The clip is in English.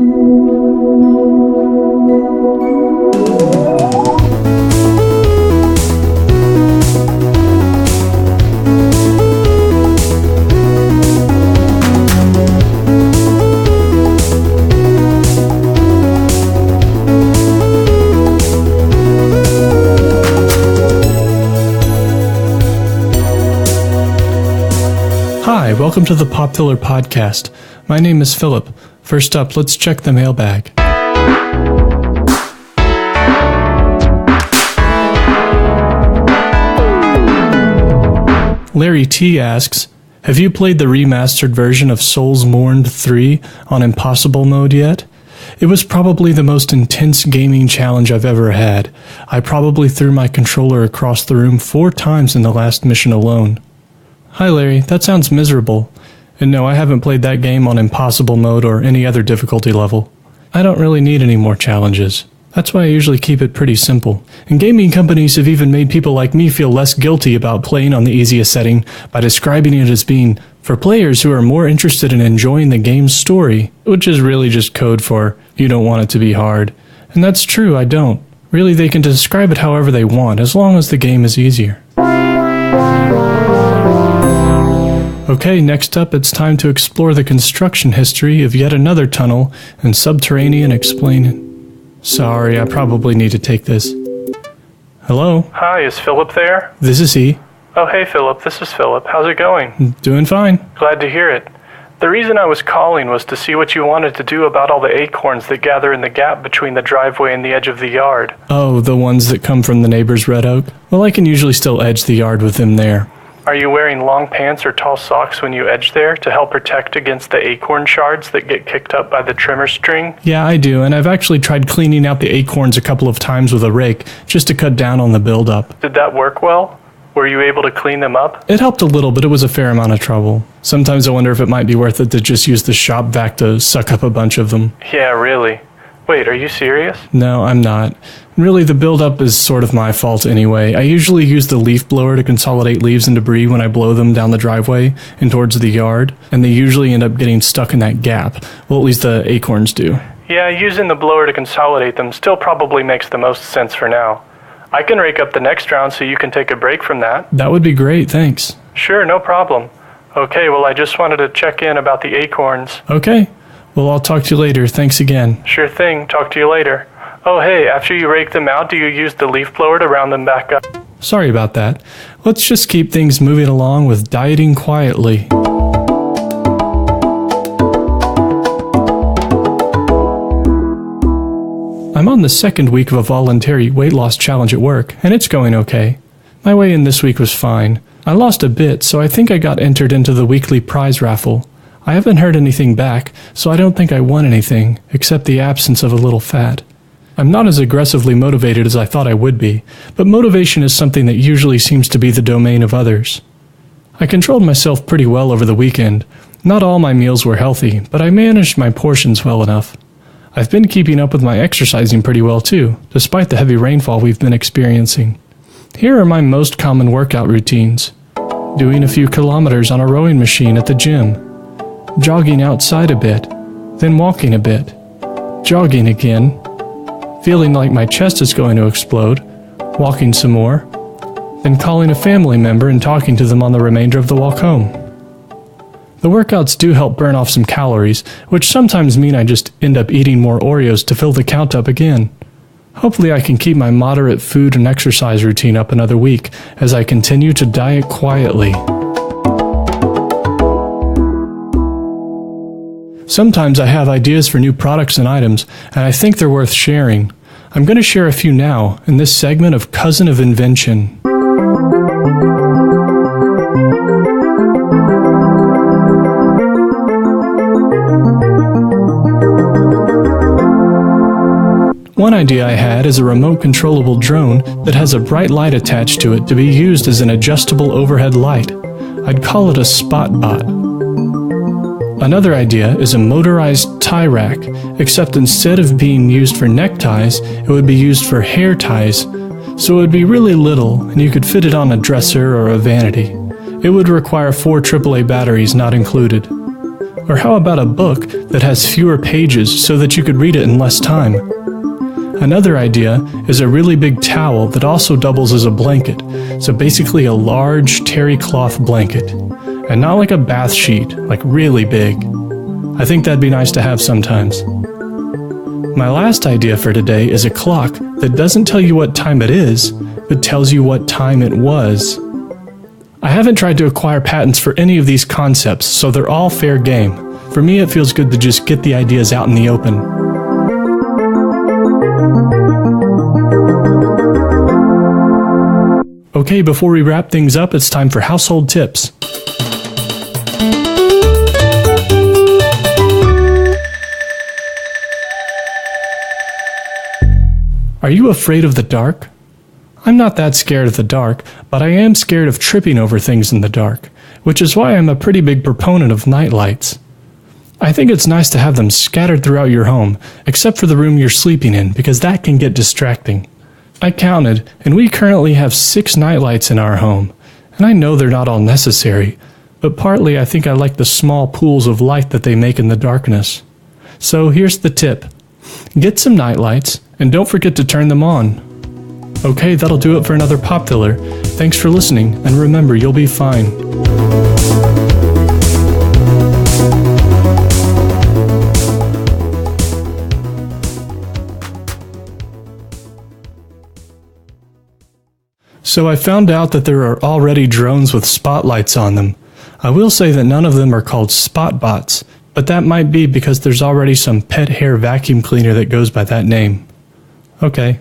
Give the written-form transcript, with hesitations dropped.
Hi, welcome to the Popular Podcast. My name is Philip. First up, let's check the mailbag. Larry T. asks, have you played the remastered version of Souls Mourned 3 on Impossible Mode yet? It was probably the most intense gaming challenge I've ever had. I probably threw my controller across the room 4 times in the last mission alone. Hi Larry, that sounds miserable. And no, I haven't played that game on Impossible Mode or any other difficulty level. I don't really need any more challenges. That's why I usually keep it pretty simple. And gaming companies have even made people like me feel less guilty about playing on the easiest setting by describing it as being for players who are more interested in enjoying the game's story, which is really just code for you don't want it to be hard. And that's true, I don't. Really, they can describe it however they want, as long as the game is easier. Okay, next up, it's time to explore the construction history of yet another tunnel and subterranean explaining. Sorry, I probably need to take this. Hello? Hi, is Philip there? This is he. Oh, hey Philip, this is Philip. How's it going? Doing fine. Glad to hear it. The reason I was calling was to see what you wanted to do about all the acorns that gather in the gap between the driveway and the edge of the yard. Oh, the ones that come from the neighbor's red oak? Well, I can usually still edge the yard with them there. Are you wearing long pants or tall socks when you edge there to help protect against the acorn shards that get kicked up by the trimmer string? Yeah, I do, and I've actually tried cleaning out the acorns a couple of times with a rake, just to cut down on the buildup. Did that work well? Were you able to clean them up? It helped a little, but it was a fair amount of trouble. Sometimes I wonder if it might be worth it to just use the shop vac to suck up a bunch of them. Yeah, really. Wait, are you serious? No, I'm not. Really, the buildup is sort of my fault anyway. I usually use the leaf blower to consolidate leaves and debris when I blow them down the driveway and towards the yard, and they usually end up getting stuck in that gap. Well, at least the acorns do. Yeah, using the blower to consolidate them still probably makes the most sense for now. I can rake up the next round so you can take a break from that. That would be great, thanks. Sure, no problem. Okay, well, I just wanted to check in about the acorns. Okay. Well, I'll talk to you later. Thanks again. Sure thing. Talk to you later. Oh, hey, after you rake them out, do you use the leaf blower to round them back up? Sorry about that. Let's just keep things moving along with dieting quietly. I'm on the second week of a voluntary weight loss challenge at work, and it's going okay. My weigh-in this week was fine. I lost a bit, so I think I got entered into the weekly prize raffle. I haven't heard anything back, so I don't think I won anything, except the absence of a little fat. I'm not as aggressively motivated as I thought I would be, but motivation is something that usually seems to be the domain of others. I controlled myself pretty well over the weekend. Not all my meals were healthy, but I managed my portions well enough. I've been keeping up with my exercising pretty well too, despite the heavy rainfall we've been experiencing. Here are my most common workout routines. Doing a few kilometers on a rowing machine at the gym. Jogging outside a bit, then walking a bit, jogging again, feeling like my chest is going to explode, walking some more, then calling a family member and talking to them on the remainder of the walk home. The workouts do help burn off some calories, which sometimes mean I just end up eating more Oreos to fill the count up again. Hopefully I can keep my moderate food and exercise routine up another week as I continue to diet quietly. Sometimes I have ideas for new products and items, and I think they're worth sharing. I'm going to share a few now in this segment of Cousin of Invention. One idea I had is a remote controllable drone that has a bright light attached to it to be used as an adjustable overhead light. I'd call it a spot bot. Another idea is a motorized tie rack, except instead of being used for neckties, it would be used for hair ties, so it would be really little and you could fit it on a dresser or a vanity. It would require 4 AAA batteries not included. Or how about a book that has fewer pages so that you could read it in less time? Another idea is a really big towel that also doubles as a blanket, so basically a large terry cloth blanket. And not like a bath sheet, like really big. I think that'd be nice to have sometimes. My last idea for today is a clock that doesn't tell you what time it is, but tells you what time it was. I haven't tried to acquire patents for any of these concepts, so they're all fair game. For me, it feels good to just get the ideas out in the open. Okay, before we wrap things up, it's time for household tips. Are you afraid of the dark? I'm not that scared of the dark, but I am scared of tripping over things in the dark, which is why I'm a pretty big proponent of nightlights. I think it's nice to have them scattered throughout your home, except for the room you're sleeping in, because that can get distracting. I counted, and we currently have 6 nightlights in our home, and I know they're not all necessary, but partly I think I like the small pools of light that they make in the darkness. So here's the tip. Get some nightlights, and don't forget to turn them on. Okay, that'll do it for another Pop Filler. Thanks for listening, and remember, you'll be fine. So I found out that there are already drones with spotlights on them. I will say that none of them are called Spotbots, but that might be because there's already some pet hair vacuum cleaner that goes by that name. Okay,